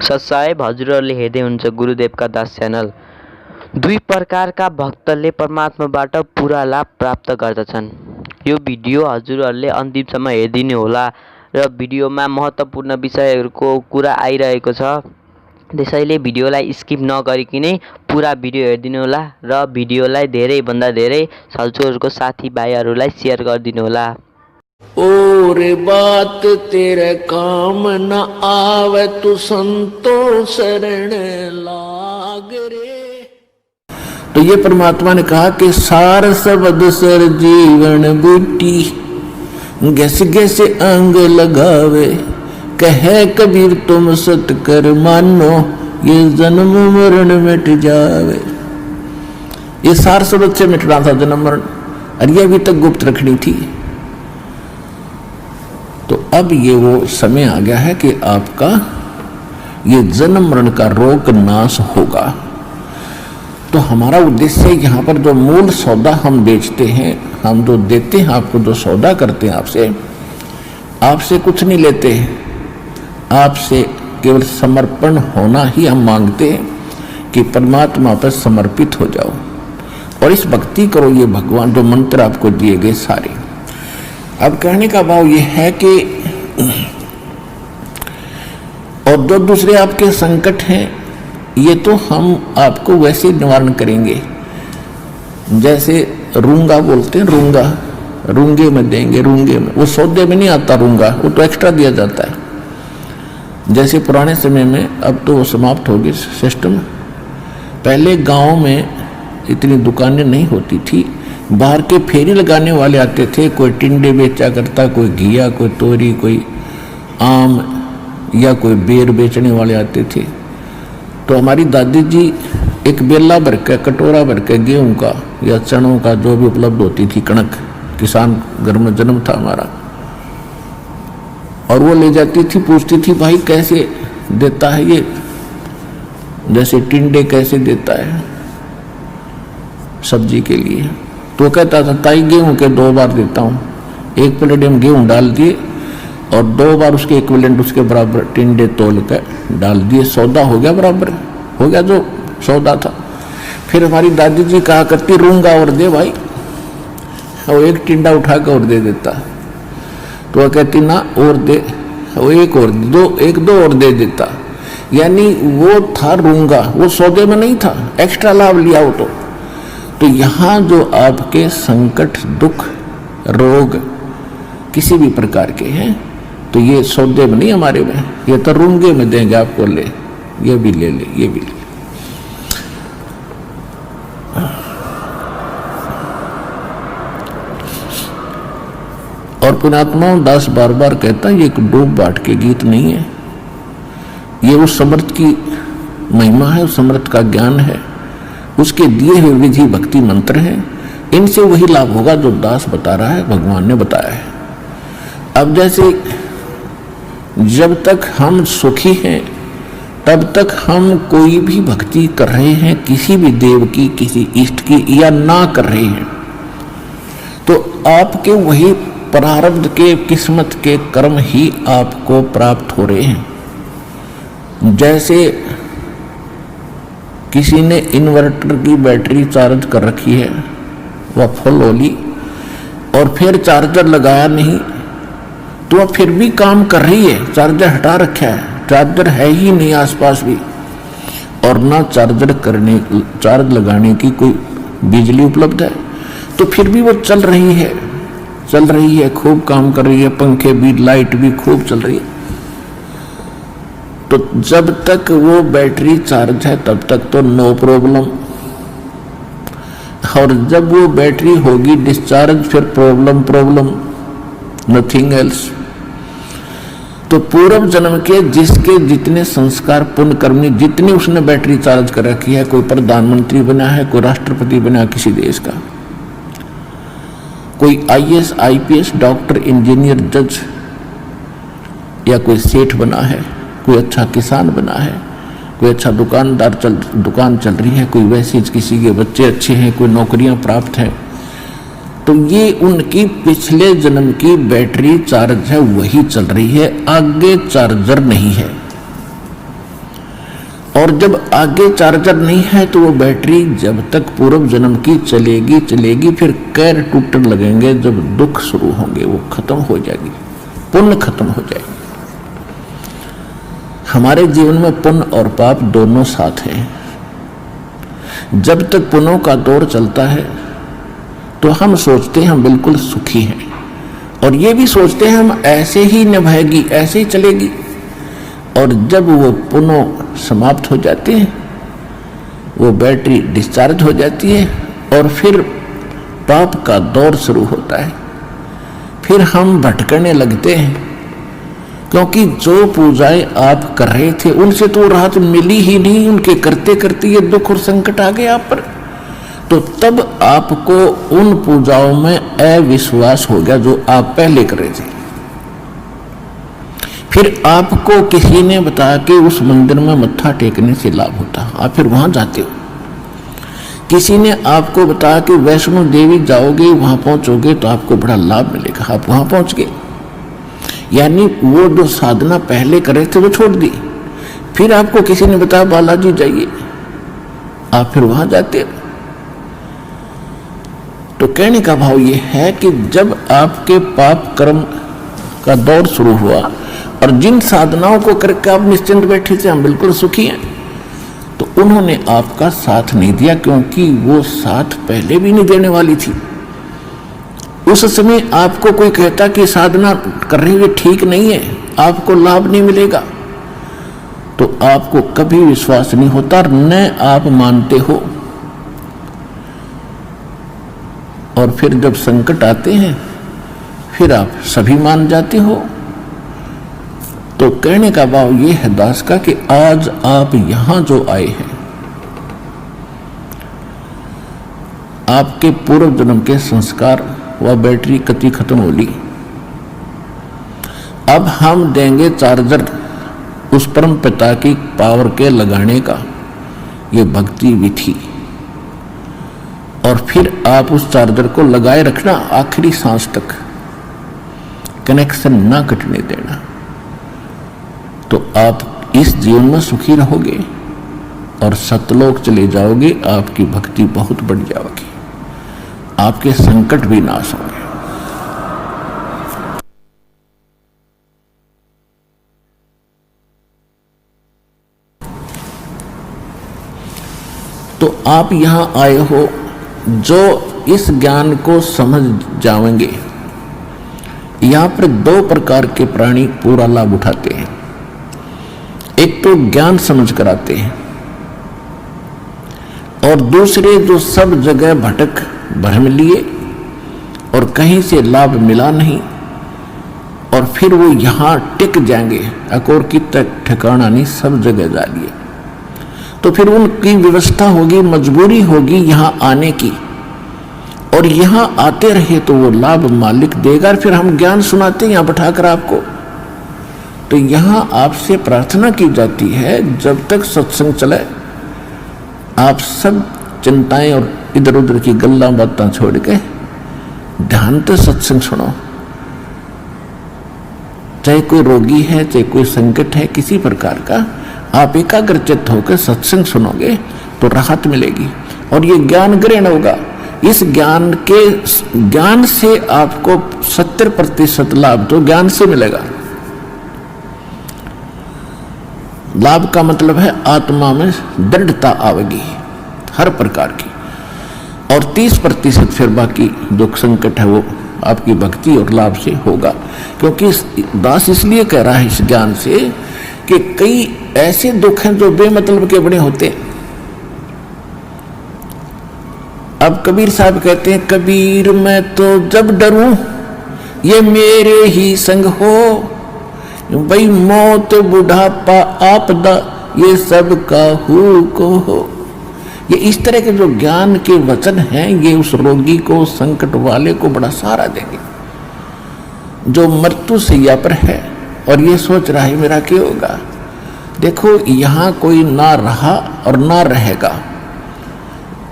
Subscribe हजुरहरूले हेर्दै हुन्छ गुरुदेवका दास च्यानल। दुई प्रकारका भक्तले परमात्माबाट पुरा लाभ प्राप्त गर्दछन्। यो भिडियो हजुरहरूले अन्तिमसम्म हेरिदिनु होला र भिडियोमा महत्त्वपूर्ण विषयहरूको कुरा आइरहेको छ, त्यसैले भिडियोलाई स्किप नगरिकनै पुरा भिडियो हेरिदिनु होला र भिडियोलाई धेरैभन्दा धेरै छलछोरको साथीभाइहरूलाई सेयर गरिदिनु होला। और बात तेरे काम न आवे तू संतों शरण लाग रे। तो ये परमात्मा ने कहा कि सार सबद सर जीवन बूटी गैस गैस अंग लगावे, कहे कबीर तुम सत कर मानो ये जन्म मरण मिट जावे। ये सार सबद से मिटना था जन्म मरण, और ये अभी तक गुप्त रखनी थी। तो अब ये वो समय आ गया है कि आपका ये जन्म मरण का रोग नाश होगा। तो हमारा उद्देश्य यहाँ पर जो मूल सौदा हम बेचते हैं, हम जो देते हैं आपको, जो सौदा करते हैं आपसे कुछ नहीं लेते, आपसे केवल समर्पण होना ही हम मांगते हैं कि परमात्मा पर समर्पित हो जाओ और इस भक्ति करो। ये भगवान जो मंत्र आपको दिए गए सारे। अब कहने का भाव ये है कि और जो दूसरे आपके संकट हैं, ये तो हम आपको वैसे निवारण करेंगे। जैसे रूंगा बोलते हैं, रूंगा रूंगे में देंगे, रूंगे में, वो सौदे में नहीं आता रूंगा, वो तो एक्स्ट्रा दिया जाता है। जैसे पुराने समय में, अब तो वो समाप्त हो गई सिस्टम। पहले गांव में इतनी दुकानें नहीं होती थी, बाहर के फेरी लगाने वाले आते थे, कोई टिंडे बेचा करता, कोई घिया, कोई तोरी, कोई आम या कोई बेर बेचने वाले आते थे। तो हमारी दादी जी एक बेला भर के, कटोरा भर के गेहूं का या चनों का जो भी उपलब्ध होती थी, कणक, किसान घर में जन्म था हमारा, और वो ले जाती थी, पूछती थी भाई कैसे देता है ये, जैसे टिंडे कैसे देता है सब्जी के लिए। तो कहता था ताई गेहूं के 2 बार देता हूँ, एक प्लेट में गेहूं डाल दिए और 2 बार उसके इक्विवेलेंट उसके बराबर टिंडे तोल कर डाल दिए, सौदा हो गया, बराबर हो गया जो सौदा था। फिर हमारी दादी जी कहा करती रूंगा और दे भाई, वो एक टिंडा उठा कर और दे देता। तो वह कहती ना और दे, वो एक और दो और दे देता। यानी वो था रूंगा, वो सौदे में नहीं था, एक्स्ट्रा लाभ लिया वो तो यहाँ जो आपके संकट, दुख, रोग किसी भी प्रकार के हैं, तो ये सौदे में नहीं हमारे में, ये तो रूंगे में देंगे आपको, ले ये भी ले ले, ये भी ले। और पुण्यात्मा दास बार बार कहता है ये एक डूब बाट के गीत नहीं है, ये उस समर्थ की महिमा है, उस समर्थ का ज्ञान है, उसके दिए हुए विधि भक्ति मंत्र हैं। इनसे वही लाभ होगा जो दास बता रहा है, भगवान ने बताया है। अब जैसे जब तक हम सुखी हैं तब तक हम कोई भी भक्ति कर रहे हैं, किसी भी देव की, किसी इष्ट की, या ना कर रहे हैं, तो आपके वही प्रारब्ध के, किस्मत के कर्म ही आपको प्राप्त हो रहे हैं। जैसे किसी ने इन्वर्टर की बैटरी चार्ज कर रखी है, वह फुल हो ली और फिर चार्जर लगाया नहीं, तो वह फिर भी काम कर रही है, चार्जर हटा रखा है, चार्जर है ही नहीं आसपास भी, और ना चार्ज लगाने की कोई बिजली उपलब्ध है, तो फिर भी वो चल रही है, खूब काम कर रही है, पंखे भी, लाइट भी खूब चल रही है। तो जब तक वो बैटरी चार्ज है तब तक तो नो प्रॉब्लम, और जब वो बैटरी होगी डिस्चार्ज, फिर प्रॉब्लम, नथिंग एल्स। तो पूर्व जन्म के जिसके जितने संस्कार, पुण्य कर्मी, जितनी उसने बैटरी चार्ज कर रखी है, कोई प्रधानमंत्री बना है, कोई राष्ट्रपति बना है किसी देश का, कोई IAS, IPS, डॉक्टर, इंजीनियर, जज, या कोई सेठ बना है, कोई अच्छा किसान बना है, कोई अच्छा दुकान चल रही है, कोई वैसे किसी के बच्चे अच्छे हैं, कोई नौकरियां प्राप्त हैं, तो ये उनकी पिछले जन्म की बैटरी चार्ज है, वही चल रही है, आगे चार्जर नहीं है। और जब आगे चार्जर नहीं है तो वो बैटरी जब तक पूर्व जन्म की चलेगी चलेगी, फिर कैर टूटने लगेंगे, जब दुख शुरू होंगे वो खत्म हो जाएगी, पुण्य खत्म हो जाएगी। हमारे जीवन में पुण्य और पाप दोनों साथ हैं। जब तक पुण्यों का दौर चलता है तो हम सोचते हैं हम बिल्कुल सुखी हैं, और ये भी सोचते हैं हम ऐसे ही निभाएगी, ऐसे ही चलेगी। और जब वो पुण्य समाप्त हो जाते हैं, वो बैटरी डिस्चार्ज हो जाती है और फिर पाप का दौर शुरू होता है। फिर हम भटकने लगते हैं, क्योंकि जो पूजाएं आप कर रहे थे उनसे तो राहत मिली ही नहीं, उनके करते करते ये दुख और संकट आ गए आप पर। तो तब आपको उन पूजाओं में अविश्वास हो गया जो आप पहले कर रहे थे। फिर आपको किसी ने बताया कि उस मंदिर में मत्था टेकने से लाभ होता, आप फिर वहां जाते हो। किसी ने आपको बताया कि वैष्णो देवी जाओगे, वहां पहुंचोगे तो आपको बड़ा लाभ मिलेगा, आप वहां पहुंच गए। यानी वो जो साधना पहले कर रहे थे वो छोड़ दी। फिर आपको किसी ने बताया बालाजी जाइए, आप फिर वहां जाते हो। तो कहने का भाव ये है कि जब आपके पाप कर्म का दौर शुरू हुआ और जिन साधनाओं को करके आप निश्चिंत बैठे थे हम बिल्कुल सुखी हैं, तो उन्होंने आपका साथ नहीं दिया, क्योंकि वो साथ पहले भी नहीं देने वाली थी। उस समय आपको कोई कहता कि साधना कर रही है ठीक नहीं है, आपको लाभ नहीं मिलेगा, तो आपको कभी विश्वास नहीं होता, न आप मानते हो। और फिर जब संकट आते हैं फिर आप सभी मान जाते हो। तो कहने का भाव ये है दास का कि आज आप यहां जो आए हैं, आपके पूर्व जन्म के संस्कार व बैटरी कति खत्म हो ली। अब हम देंगे चार्जर उस परम पिता की पावर के लगाने का, ये भक्ति विधि। और फिर आप उस चार्जर को लगाए रखना आखिरी सांस तक, कनेक्शन ना कटने देना। तो आप इस जीवन में सुखी रहोगे और सतलोक चले जाओगे, आपकी भक्ति बहुत बढ़ जाएगी, आपके संकट भी नाश होंगे। तो आप यहां आए हो जो इस ज्ञान को समझ जाएंगे। यहां पर दो प्रकार के प्राणी पूरा लाभ उठाते हैं। एक तो ज्ञान समझ कर आते हैं, और दूसरे जो सब जगह भटक भ्रम लिए और कहीं से लाभ मिला नहीं, और फिर वो यहां टिक जाएंगे, अकोर की तक ठिकाना नहीं, सब जगह जा लिए। तो फिर उनकी व्यवस्था होगी, मजबूरी होगी यहां आने की, और यहां आते रहे तो वो लाभ मालिक देगा। फिर हम ज्ञान सुनाते हैं यहां बैठाकर आपको। तो यहां आपसे प्रार्थना की जाती है जब तक सत्संग चले आप सब चिंताएं और इधर उधर की गल्ला बातें छोड़ के ध्यान से सत्संग सुनो। चाहे कोई रोगी है, चाहे कोई संकट है किसी प्रकार का, आप एकाग्रचित्त होकर सत्संग सुनोगे तो राहत मिलेगी और ये ज्ञान ग्रहण होगा। इस ज्ञान से आपको 70% लाभ तो ज्ञान से मिलेगा। लाभ का मतलब है आत्मा में दृढ़ता आवेगी हर प्रकार की, और 30% फिर बाकी जो संकट है वो आपकी भक्ति और लाभ से होगा। क्योंकि दास इसलिए कह रहा है इस ज्ञान से कि कई ऐसे दुख हैं जो बेमतलब के बड़े होते हैं। अब कबीर साहब कहते हैं, कबीर मैं तो जब डरूं ये मेरे ही संग हो, भाई मौत बुढ़ापा आपदा ये सब काहू को हो। ये इस तरह के जो ज्ञान के वचन हैं ये उस रोगी को, संकट वाले को बड़ा सहारा देंगे जो मृत्यु सैया पर है और ये सोच रहा है मेरा क्या होगा। देखो यहाँ कोई ना रहा और ना रहेगा।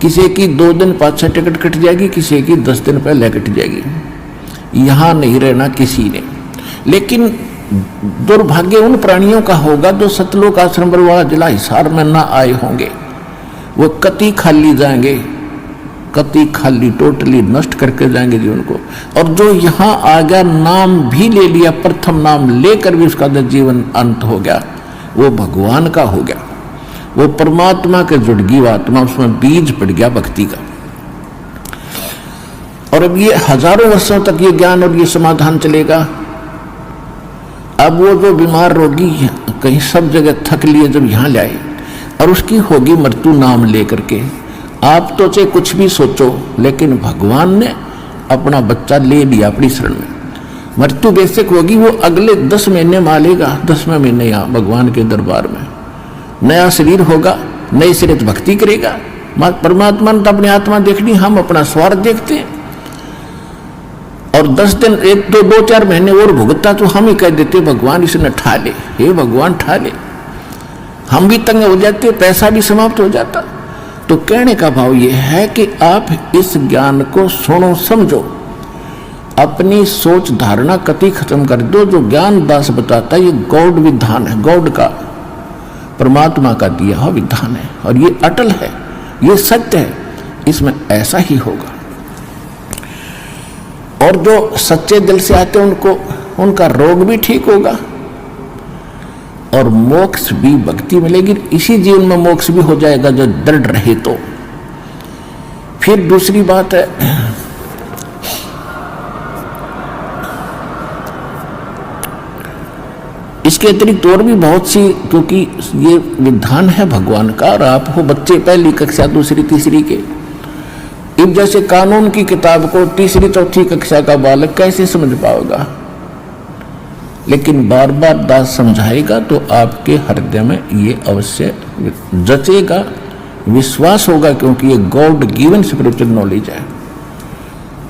किसी की 2 दिन पाछे टिकट कट जाएगी, किसी की 10 दिन पहले कट जाएगी। यहाँ नहीं रहना किसी ने। लेकिन दुर्भाग्य उन प्राणियों का होगा जो सतलोक आश्रम बरवाड़ा जिला हिसार में ना आए होंगे। वो कति खाली जाएंगे, कति खाली, टोटली नष्ट करके जाएंगे जीवन को। और जो यहाँ आ गया, नाम भी ले लिया, प्रथम नाम लेकर भी उसका जीवन अंत हो गया, वो भगवान का हो गया, वो परमात्मा के जुड़ गई आत्मा, उसमें बीज पड़ गया भक्ति का। और अब ये हजारों वर्षों तक ये ज्ञान और ये समाधान चलेगा। अब वो जो बीमार रोगी कहीं सब जगह थक लिए, जब यहाँ लाए और उसकी होगी मृत्यु नाम लेकर के, आप तो चाहे कुछ भी सोचो, लेकिन भगवान ने अपना बच्चा ले लिया अपनी शरण में। मृत्यु बेशक होगी, वो अगले 10 महीने मालेगा, 10वें महीने यहाँ भगवान के दरबार में नया शरीर होगा, नए सिरे भक्ति करेगा। परमात्मा ने तो अपनी आत्मा देखनी, हम अपना स्वार्थ देखते हैं। और 10 दिन, 1 2 4 महीने और भुगता तो हम ही कह देते भगवान इसने ठा ले, हे भगवान ठा ले। हम भी तंग हो जाते, पैसा भी समाप्त हो जाता। तो कहने का भाव ये है कि आप इस ज्ञान को सुनो, समझो, अपनी सोच धारणा कति खत्म कर दो। जो ज्ञान दास बताता है ये गॉड विधान है, गॉड का, परमात्मा का दिया हुआ विधान है, और ये अटल है, ये सत्य है, इसमें ऐसा ही होगा। और जो सच्चे दिल से आते हैं उनको, उनका रोग भी ठीक होगा और मोक्ष भी, भक्ति मिलेगी। इसी जीवन में मोक्ष भी हो जाएगा जो दृढ़ रहे तो। फिर दूसरी बात है, इसके अतिरिक्त और भी बहुत सी, क्योंकि ये विधान है भगवान का, और आप हो बच्चे पहली कक्षा, दूसरी तीसरी के, अब जैसे कानून की किताब को तीसरी चौथी कक्षा का बालक कैसे समझ पाएगा, लेकिन बार बार दास समझाएगा तो आपके हृदय में ये अवश्य जचेगा, विश्वास होगा, क्योंकि ये गॉड गिवन स्पिरिचुअल नॉलेज है,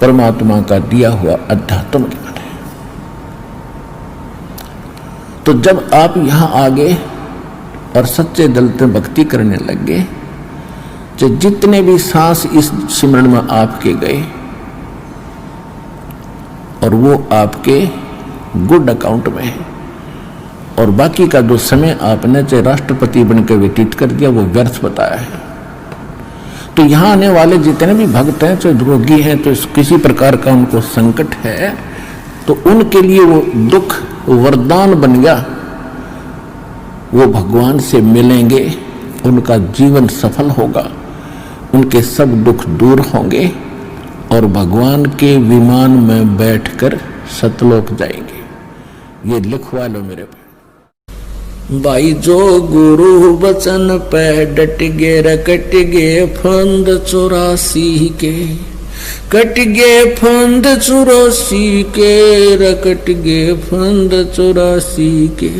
परमात्मा का दिया हुआ अध्यात्म ज्ञान है। तो जब आप यहाँ आ गए और सच्चे दिल से भक्ति करने लग गए, तो जितने भी सांस इस सिमरन में आपके गए और वो आपके गुड अकाउंट में है, और बाकी का जो समय आपने चाहे राष्ट्रपति बनकर व्यतीत कर दिया वो व्यर्थ बताया है। तो यहाँ आने वाले जितने भी भक्त हैं, चाहे रोगी हैं, तो किसी प्रकार का उनको संकट है, तो उनके लिए वो दुख वरदान बन गया। वो भगवान से मिलेंगे, उनका जीवन सफल होगा, उनके सब दुख दूर होंगे और भगवान के विमान में बैठकर सतलोक जाएंगे। ये लिखवा लो मेरे पे। भाई जो गुरु वचन पे डट गे, रकट गे फंद 84 के, कट गे फंद 84 के, रकट गे फंद 84 के।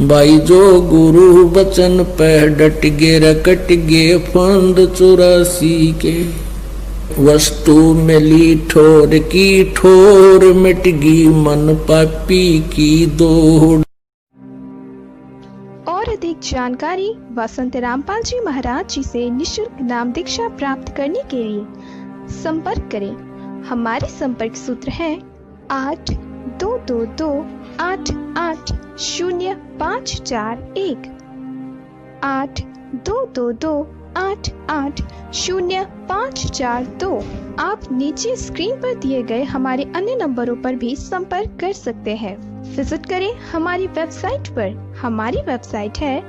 भाई जो गुरु वचन पे डट गे, रकट गे फंद 84 के। वस्तु मिली ठोर की ठोर, मिट गई मन पापी की दौड़। और अधिक जानकारी वसंत रामपाल जी महाराज जी से निःशुल्क नाम दीक्षा प्राप्त करने के लिए संपर्क करें। हमारे संपर्क सूत्र हैं 8222880541, 8222880542। आप नीचे स्क्रीन पर दिए गए हमारे अन्य नंबरों पर भी संपर्क कर सकते हैं। विजिट करें हमारी वेबसाइट पर। हमारी वेबसाइट है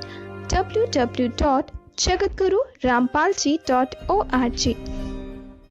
www.jagatgururampalji.org।